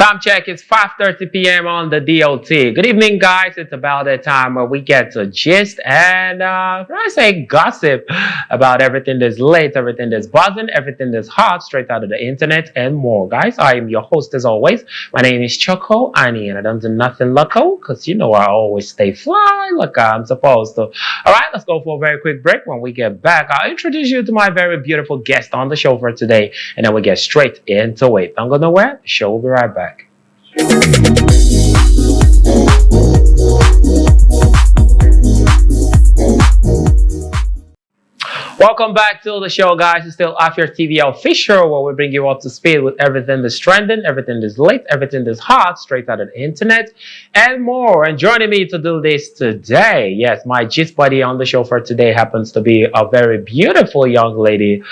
Time check is 5:30 p.m. on the DOT. Good evening, guys. It's about that time where we get to gist and when I say gossip about everything that's late, everything that's buzzing, everything that's hot, straight out of the internet and more. Guys, I am your host as always. My name is Choco Ani, and I don't do nothing local because you know I always stay fly like I'm supposed to. All right, let's go for a very quick break. When we get back, I'll introduce you to my very beautiful guest on the show for today, and then we get straight into it. Don't go nowhere. The show will be right back. Welcome back to the show, guys. It's still Afia TV official, where we bring you up to speed with everything that's trending, everything that's late, everything that's hot, straight out of the internet, and more. And joining me to do this today, yes, my gist buddy on the show for today happens to be a very beautiful young lady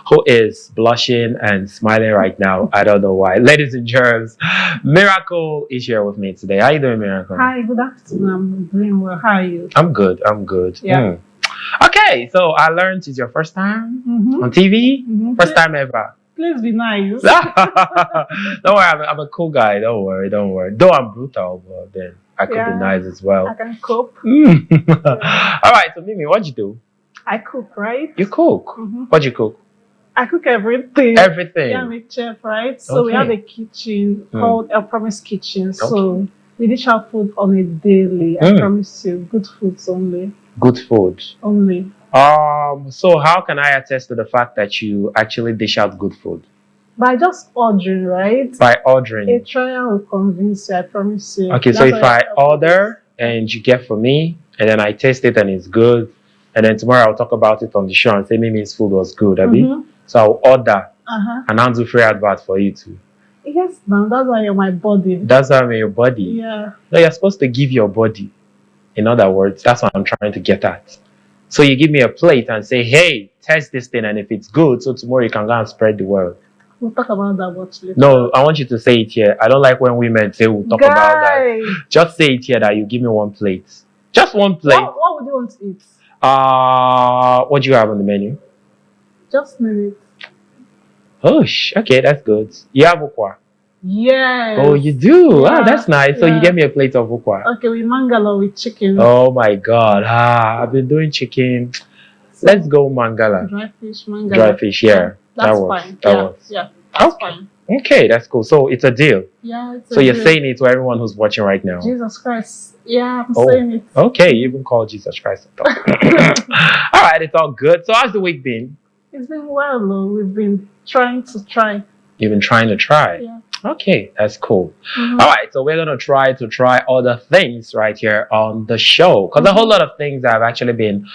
who is blushing and smiling right now. I don't know why. Ladies and germs, Miracle is here with me today. How you doing, Miracle? Hi, good afternoon. I'm doing well. How are you? I'm good. I'm good. Yeah. Okay, so I learned it's your first time on TV. First time ever. Please be nice. Don't worry, I'm a cool guy. Don't worry. Though I'm brutal, but then I could be nice as well. I can cook. All right, so Mimi, what'd you do? I cook, right? You cook? What'd you cook? I cook everything. Everything? Yeah, I'm a chef, right? So we have a kitchen called El Promise Kitchen. So we dish out food on a daily. I promise you, good foods only. Good food. Only. So how can I attest to the fact that you actually dish out good food? By just ordering, right? By ordering. A trial will convince you, I promise you. Okay, so if I order and you get for me, and then I taste it and it's good, and then tomorrow I'll talk about it on the show and say Mimi's food was good, Abby. So I'll order and I'll do free advert for you too. Yes, no, that's why you're my body. That's why I'm your body. Yeah. No, you're supposed to give your body. In other words, that's what I'm trying to get at. So you give me a plate and say, hey, test this thing, and if it's good, so tomorrow you can go and spread the word. We'll talk about that much later. No, I want you to say it here. I don't like when women say we'll talk about that. Just say it here that you give me one plate. Just one plate. What would you want to eat? What do you have on the menu? Just minute. Oh, okay, that's good. You have okwa? Yes. Oh, you do? Yeah. That's nice. So you get me a plate of okwa. Okay, with mangala with chicken. Oh my God. I've been doing chicken. Let's go mangala. Dry fish, mangala. Dry fish, yeah. That's fine. That's fine. Okay, that's cool. So it's a deal. Yeah, it's so you're saying it to everyone who's watching right now. Jesus Christ. Yeah, I'm saying it. Okay, you even call Jesus Christ. All right, it's all good. So how's the week been? It's been well, though. We've been trying to try. You've been trying to try? Yeah. Okay, that's cool. All right, so we're going to try other things right here on the show. Because a whole lot of things have actually been...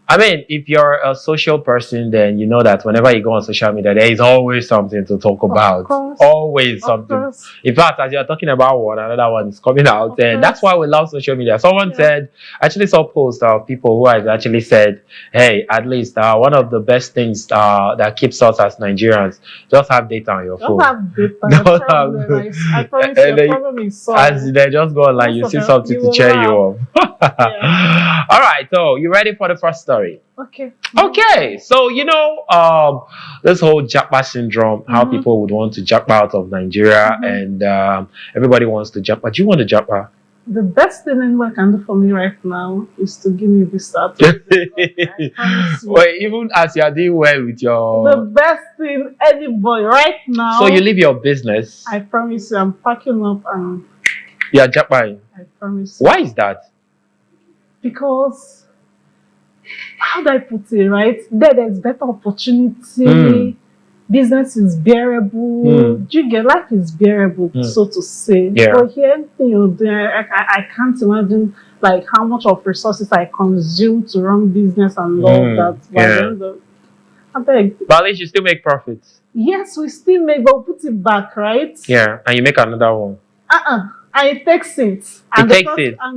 I mean, if you're a social person, then you know that whenever you go on social media, there is always something to talk about. Always something. In fact, as you're talking about one, another one is coming out. And that's why we love social media. Someone said, I actually saw posts of people who have actually said, hey, at least one of the best things that keeps us as Nigerians, just have data on your phone. Don't have data. I promise you, the problem is solved. As they just go online, you see something to cheer you up. All right, so you ready for the first story? Okay, so you know this whole JAPA syndrome, how people would want to jump out of Nigeria, and everybody wants to jump. But do you want to JAPA? The best thing anyone can do for me right now is to give me a visa. Well, even as you are doing well with your... The best thing anybody right now... So you leave your business? I promise you, I'm packing up and... Yeah, JAPA. I promise you. Why is that? Because... How do I put it, right? There's better opportunity. Business is bearable. Do you get life is bearable, so to say. But here, anything you're doing, I can't imagine like how much of resources I consume to run business and all that. But at least you still make profits. Yes, we still make, but put it back, right? Yeah, and you make another one. And it takes it. And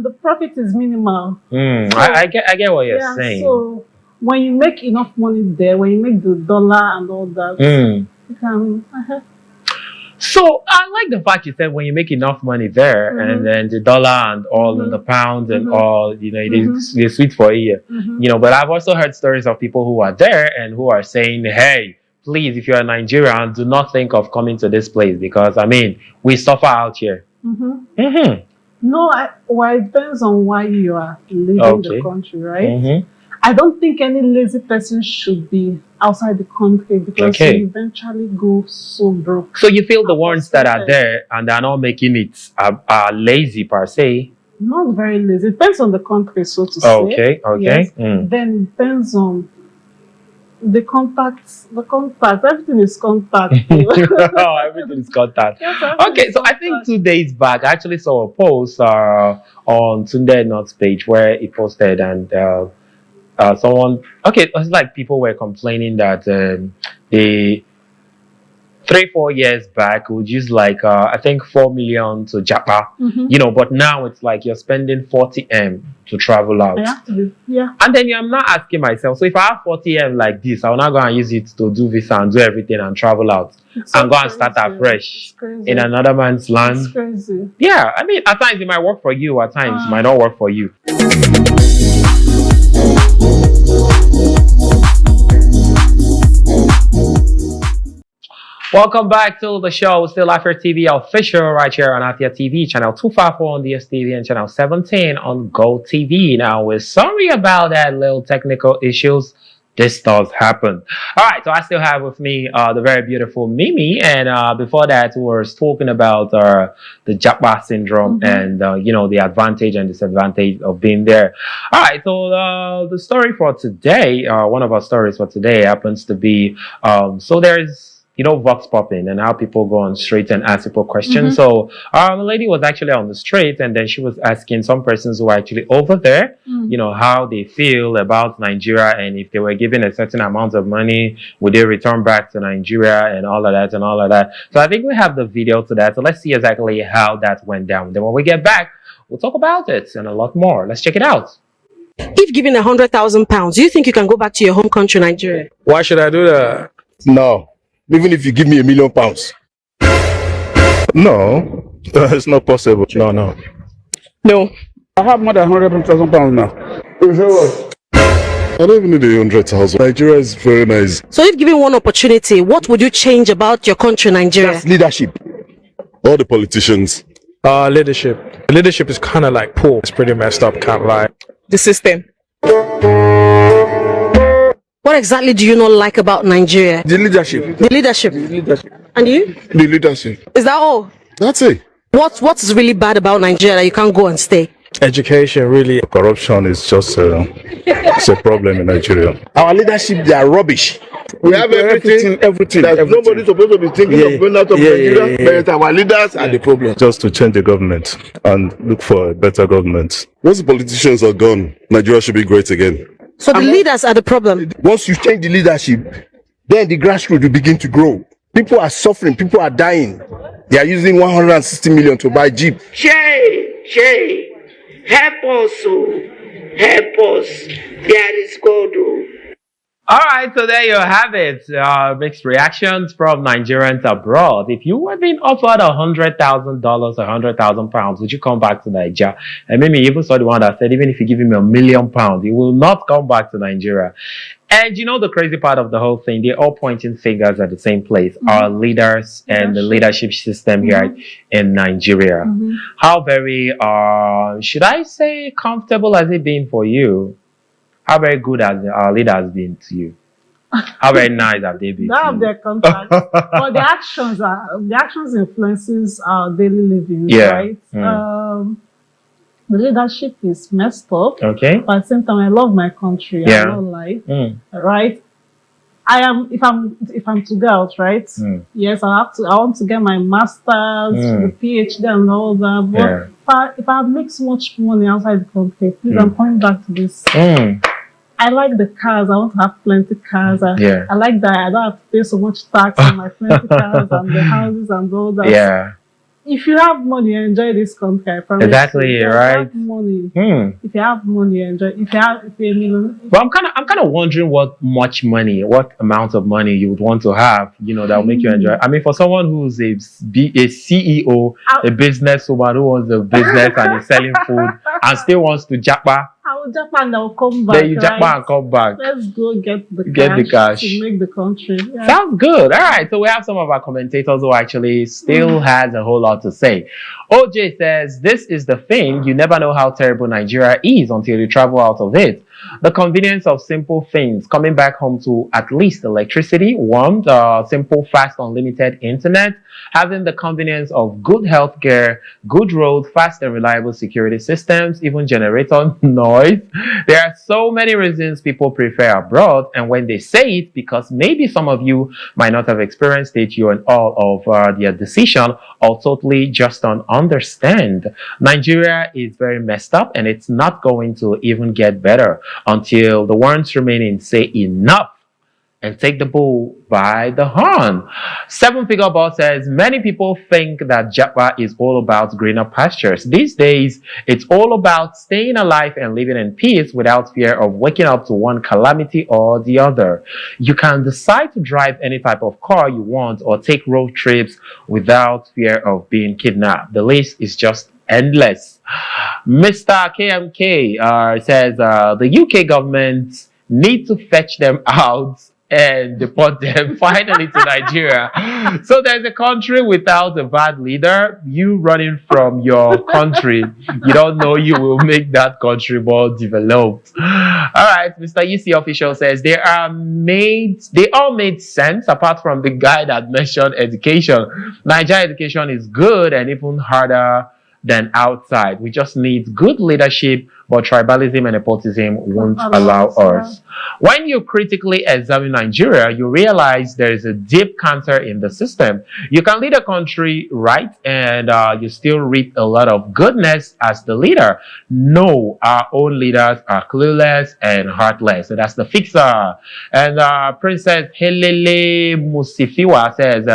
the profit is minimal. So, I get what you're saying. So when you make enough money there, when you make the dollar and all that, you can... So I like the fact you said when you make enough money there, and then the dollar and all and the pounds and all, you know, they're sweet for a year. You know, but I've also heard stories of people who are there and who are saying, hey, please, if you're a Nigerian, do not think of coming to this place because, I mean, we suffer out here. No, well, it depends on why you are leaving the country, right? I don't think any lazy person should be outside the country because you eventually go so broke. So you feel the ones that are there and they're not making it are lazy per se? Not very lazy. It depends on the country, so to say. Yes. Then it depends on the contacts. Everything is contact. Everything is contact. Okay, so I think 2 days back, I actually saw a post on Tunde Not's page where he posted and someone, it was like people were complaining that they 3-4 years back would use like I think 4 million to JAPA, but now it's like you're spending 40M to travel out. And then I'm not asking myself, so if I have 40M like this, I'll not go and use it to do visa and do everything and travel out and go and start afresh in another man's land. It's crazy. Yeah, I mean, at times it might work for you, at times it might not work for you. Welcome back to the show, still Afia TV official right here on Afia TV, channel 254 on DSTV and channel 17 on Go TV. Now, we're sorry about that little technical issues. This does happen. All right, so I still have with me the very beautiful Mimi, and before that, we were talking about the JAPA syndrome and the advantage and disadvantage of being there. All right, so the story for today, one of our stories for today happens to be so there's vox popping and how people go on street and ask people questions. So a lady was actually on the street and then she was asking some persons who are actually over there, how they feel about Nigeria and if they were given a certain amount of money, would they return back to Nigeria and all of that. So I think we have the video to that. So let's see exactly how that went down. Then when we get back, we'll talk about it and a lot more. Let's check it out. If given £100,000, do you think you can go back to your home country, Nigeria? Why should I do that? No. Even if you give me £1 million. No, it's not possible. No. I have more than £100,000 now. I don't even need 100,000. Nigeria is very nice. So if given one opportunity, what would you change about your country, Nigeria? That's leadership. All the politicians. Leadership. Leadership is kind of like poor. It's pretty messed up, can't lie. The system. What exactly do you not like about Nigeria? The leadership. The leadership. And you? The leadership. Is that all? That's it. What is really bad about Nigeria that you can't go and stay? Education, really. Corruption is just it's a problem in Nigeria. Our leadership, they are rubbish. We have everything. Nobody's supposed to be thinking of going out of Nigeria, but our leaders are the problem. Just to change the government and look for a better government. Once the politicians are gone, Nigeria should be great again. So the leaders are the problem. Once you change the leadership, then the grassroots will begin to grow. People are suffering. People are dying. They are using 160 million to buy Jeep. Shay, help us, help us. There is God. All right, so there you have it. Mixed reactions from Nigerians abroad. If you were being offered $100,000, £100,000, would you come back to Nigeria? And maybe even saw the one that said, even if you give him £1 million, he will not come back to Nigeria. And the crazy part of the whole thing, they're all pointing fingers at the same place. Our leaders and the leadership system here in Nigeria. How very, should I say, comfortable has it been for you? How very good has our leaders been to you? How very nice have they been? They have their contacts, but the actions influences our daily living, right? The leadership is messed up. Okay. But at the same time, I love my country. I don't lie. Right? If I'm to go out, right? Yes, I want to get my master's, the PhD and all that. But if I make so much money outside the country, please, I'm coming back to this. I like the cars. I want to have plenty cars. I like that I don't have to pay so much tax on my plenty cars and the houses and all that. Yeah. If you have money, you enjoy this country. I promise. Exactly, you. right? If you have money, if you have money, you enjoy. But I'm kind of wondering what amount of money you would want to have, that will make you enjoy. I mean, for someone who's a CEO, a businesswoman who owns a business and is selling food and still wants to JAPA, How Japan will come back. Then you jump right? and come back. Let's go get the cash. to make the country. Yeah. Sounds good. All right. So we have some of our commentators who actually still has a whole lot to say. OJ says, this is the thing. You never know how terrible Nigeria is until you travel out of it. The convenience of simple things, coming back home to at least electricity, warmth, simple, fast, unlimited internet, having the convenience of good healthcare, good roads, fast and reliable security systems, even generator noise. There are so many reasons people prefer abroad, and when they say it, because maybe some of you might not have experienced it, you and all of their decision, or totally just don't understand. Nigeria is very messed up, and it's not going to even get better until the ones remaining say enough and take the bull by the horn. Seven Figure Boss says, many people think that JAPA is all about greener pastures. These days, it's all about staying alive and living in peace without fear of waking up to one calamity or the other. You can decide to drive any type of car you want or take road trips without fear of being kidnapped. The list is just endless. Mr. KMK says, the UK government need to fetch them out and deport them finally to Nigeria. So there's a country without a bad leader. You running from your country, you don't know you will make that country more developed. All right, Mr. UC official says they all made sense apart from the guy that mentioned education. Nigeria education is good and even harder than outside. We just need good leadership, but tribalism and nepotism won't allow us. When you critically examine Nigeria, you realize there is a deep cancer in the system. You can lead a country right, and you still reap a lot of goodness as the leader. No, our own leaders are clueless and heartless. So that's the fixer. And Princess Helele Musifiwa says,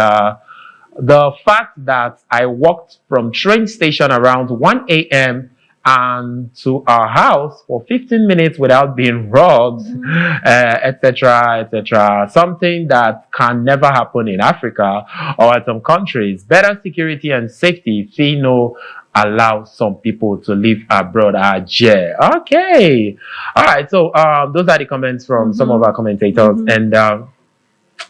the fact that I walked from train station around 1 a.m. and to our house for 15 minutes without being robbed, etc., etc. Something that can never happen in Africa or in some countries. Better security and safety, Fino allow some people to live abroad. Okay. All right. So those are the comments from some of our commentators. And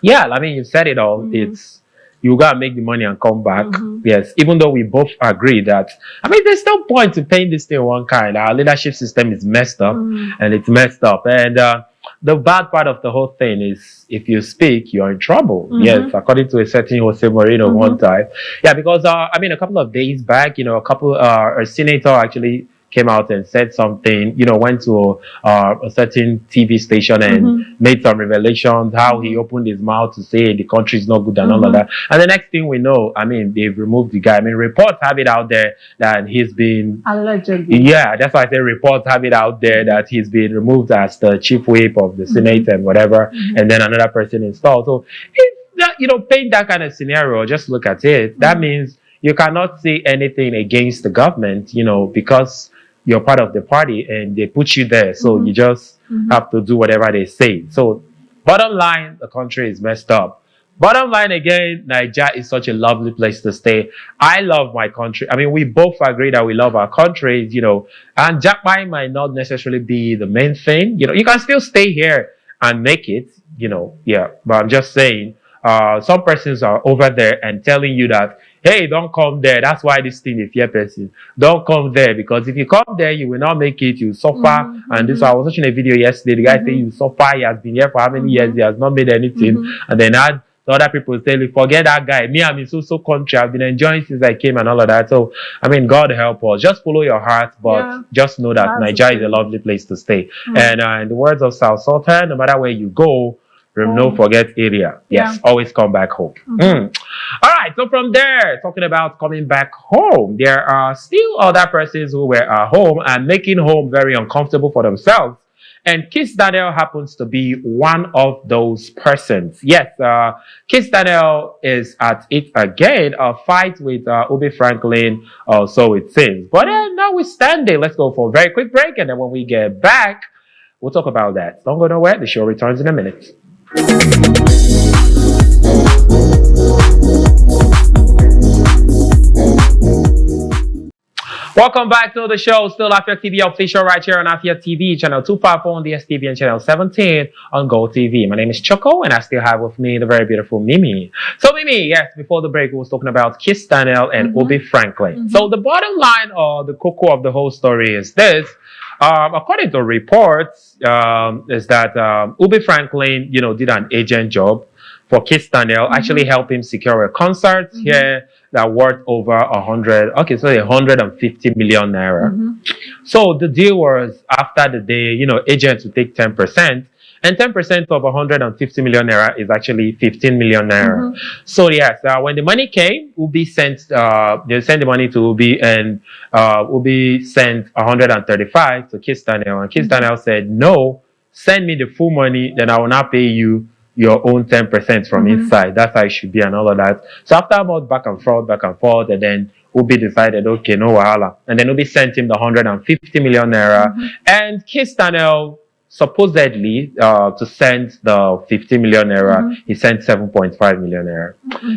yeah, I mean, you said it all. It's you gotta make the money and come back. Yes, even though we both agree that, I mean, there's no point to paying this thing one kind. Our leadership system is messed up, and it's messed up. And the bad part of the whole thing is, if you speak, you're in trouble. Yes, according to a certain Jose Moreno one time. Yeah, because I mean, a couple of days back, you know, a senator actually came out and said something, you know, went to a certain TV station and made some revelations, how he opened his mouth to say the country is not good and all of that. And the next thing we know, I mean, they've removed the guy. I mean, reports have it out there that he's been... Allegedly. Yeah, that's why I say reports have it out there that he's been removed as the chief whip of the Senate and whatever, and then another person installed. So, if that, you know, paint that kind of scenario, just look at it. That means you cannot say anything against the government, you know, because you're part of the party and they put you there. So you just have to do whatever they say. So bottom line, the country is messed up. Bottom line again, Nigeria is such a lovely place to stay. I love my country. I mean, we both agree that we love our country, you know, and JAPA might not necessarily be the main thing. You know, you can still stay here and make it, you know, yeah. But I'm just saying, some persons are over there and telling you that, hey, don't come there. That's why this thing is fear person. Don't come there, because if you come there, you will not make it. You suffer. And this, I was watching a video yesterday. The guy said you suffer. He has been here for how many years? He has not made anything. And then the other people say, forget that guy. Me, I'm in so country. I've been enjoying since I came and all of that. So, I mean, God help us. Just follow your heart, but just know that Nigeria is a lovely place to stay. And in the words of South Sultan, no matter where you go, no forget area. Yes, always come back home. All right, so from there, talking about coming back home, there are still other persons who were at home and making home very uncomfortable for themselves. And Kiss Daniel happens to be one of those persons. Yes, Kiss Daniel is at it again, a fight with Obi Franklin, so it seems. But notwithstanding, let's go for a very quick break, and then when we get back, we'll talk about that. Don't go nowhere. The show returns in a minute. Welcome back to the show. Still Afia TV official right here on Afia TV, channel 254 on DSTV and channel 17 on Go TV. My name is Choco and I still have with me the very beautiful Mimi. So Mimi, yes, before the break we was talking about Kiss Daniel and Obi Franklin. So the bottom line or the cocoa of the whole story is this. According to reports, is that Obi Franklin, did an agent job for Kiss Daniel, actually helped him secure a concert here that worth over 150 million naira. So the deal was after the day, agents would take 10%, and 10% of 150 million naira is actually 15 million naira. So yes, when the money came, Ubi sent, they sent the money to Ubi, and Ubi sent 135 to Kiss Daniel, and Kiss Daniel said, no, send me the full money, then I will not pay you your own 10% from inside. That's how it should be and all of that. So after about back and forth, and then Ubi decided, okay, no wahala. And then Ubi sent him the 150 million naira. And Kiss Daniel supposedly to send the 50 million naira, he sent 7.5 million naira.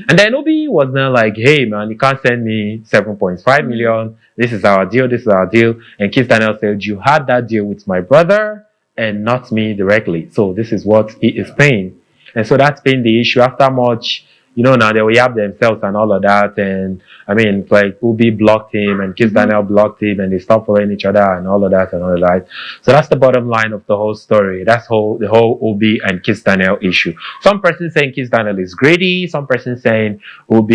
And then Ubi was now like, hey man, you can't send me 7.5 million. This is our deal, And Kiss Daniel said, you had that deal with my brother and not me directly. So this is what he is paying. And so that's been the issue. After much, now they will yap themselves and all of that. And I mean, like Ubi blocked him and Kiss Daniel blocked him and they stopped following each other and all of that. So that's the bottom line of the whole story. That's the whole Ubi and Kiss Daniel issue. Some person saying Kiss Daniel is greedy. Some person saying some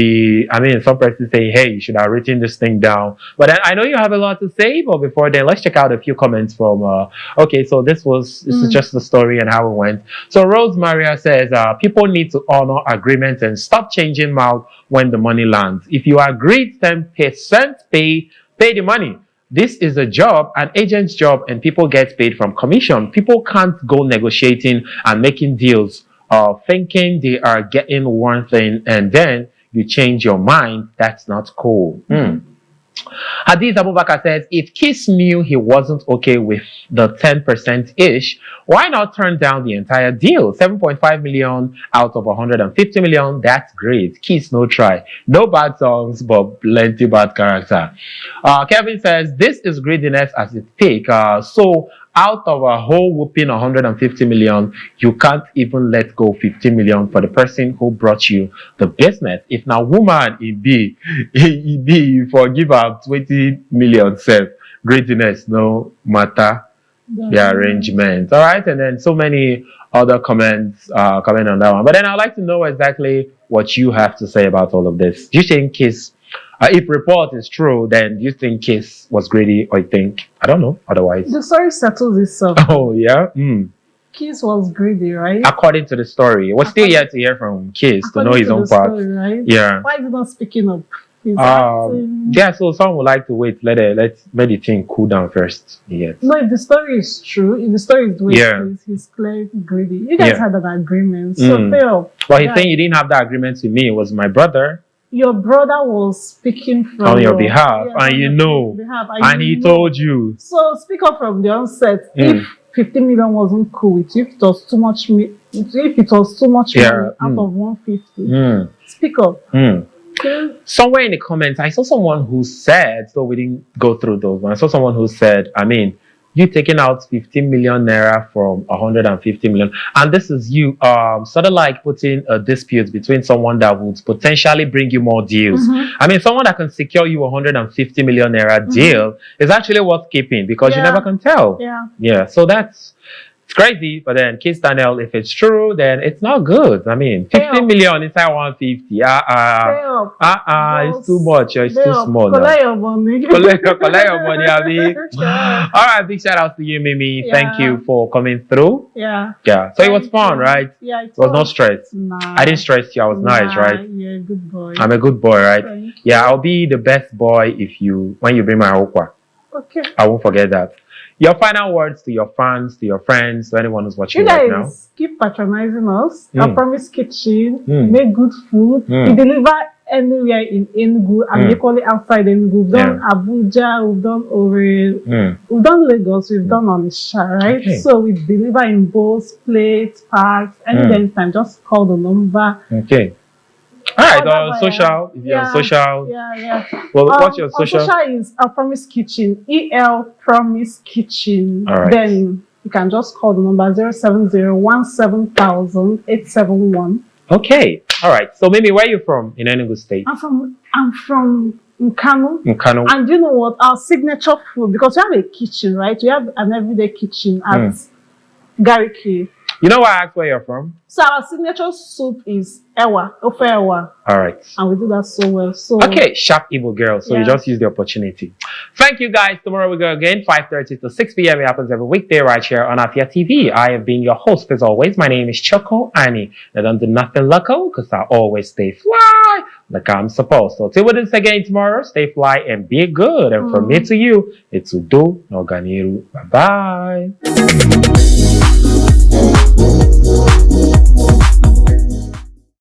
person saying, hey, you should have written this thing down. But I know you have a lot to say. But before then, let's check out a few comments from, okay, so this is just the story and how it went. So Rose Maria says, people need to honor agreements and stop changing mouth when the money lands. If you agreed 10%, pay the money. This is a job, an agent's job, and people get paid from commission. People can't go negotiating and making deals thinking they are getting one thing and then you change your mind. That's not cool. Hadiz Abubakar says, if Kiss knew he wasn't okay with the 10%-ish, why not turn down the entire deal? 7.5 million out of 150 million, that's great. Kiss, no try. No bad songs, but plenty bad character. Kevin says, this is greediness as it take. So out of a whole whooping 150 million, you can't even let go 50 million for the person who brought you the business. If now woman it be you forgive her 20 million self, greediness no matter the arrangement. All right, and then so many other comments comment on that one. But then I'd like to know exactly what you have to say about all of this. Do you think Kiss, if report is true, then do you think Kiss was greedy, or you think, I don't know, otherwise? The story settles itself. Oh, yeah? Kiss was greedy, right? According to the story. We're still yet to hear from Kiss to know his own part. Story, right? Yeah. Why is he not speaking up? Yeah, so some would like to wait. Let the thing cool down first. Yes. No, if the story is true, if the story is the way it is, he's clearly greedy. You guys had an agreement, so fair. But he's saying you didn't have that agreement with me. It was my brother. Your brother was speaking from on your behalf, and he told you. So speak up from the onset. If 50 million wasn't cool with you, if it was too much, money out of 150, speak up. Somewhere in the comments, I saw someone who said, so we didn't go through those, but I saw someone who said, you taking out 15 million naira from 150 million, and this is you sort of like putting a dispute between someone that would potentially bring you more deals. Someone that can secure you 150 million naira deal is actually worth keeping, because you never can tell. So that's crazy. But then Kiss Daniel, if it's true, then it's not good. 50 million inside 150. It's too much. It's too small. Collect your money. Collect your money, All right, big shout out to you, Mimi. Thank you for coming through. So it was fun, right? It was no stress. I didn't stress you. I was nice, right? You're a good boy. I'm a good boy, right? I'll be the best boy when you bring my okwa. Okay. I won't forget that. Your final words to your fans, to your friends, to anyone who's watching right now. You guys keep patronizing us. I Promise Kitchen, make good food. We deliver anywhere in Enugu and equally outside Enugu. We've done Abuja, we've done Owerri, we've done Lagos, we've done Onitsha, right? Okay. So we deliver in both plates, parks, anytime. Just call the number. Okay. All right, Order via- social. If you're on social, Yeah. well, what's your social? On social is Promise Kitchen. EL Promise Kitchen. All right. Then you can just call the number 070-17,871. Okay. All right. So, Mimi, where are you from in Enugu State? I'm from Nkanu. In Kano. And you know what? Our signature food, because we have a kitchen, right? We have an everyday kitchen at Gariki. You know why I asked where you're from? So our signature soup is Ofe Ewa. All right. And we do that so well. So Okay, sharp Igbo girl. So you just use the opportunity. Thank you guys. Tomorrow we go again, 5:30 to 6 p.m. It happens every weekday right here on Afia TV. I have been your host as always. My name is Choco Annie. I don't do nothing local because I always stay fly like I'm supposed. So till we do this again tomorrow, stay fly and be good. And from me to you, it's Udo Noganiru. Bye-bye.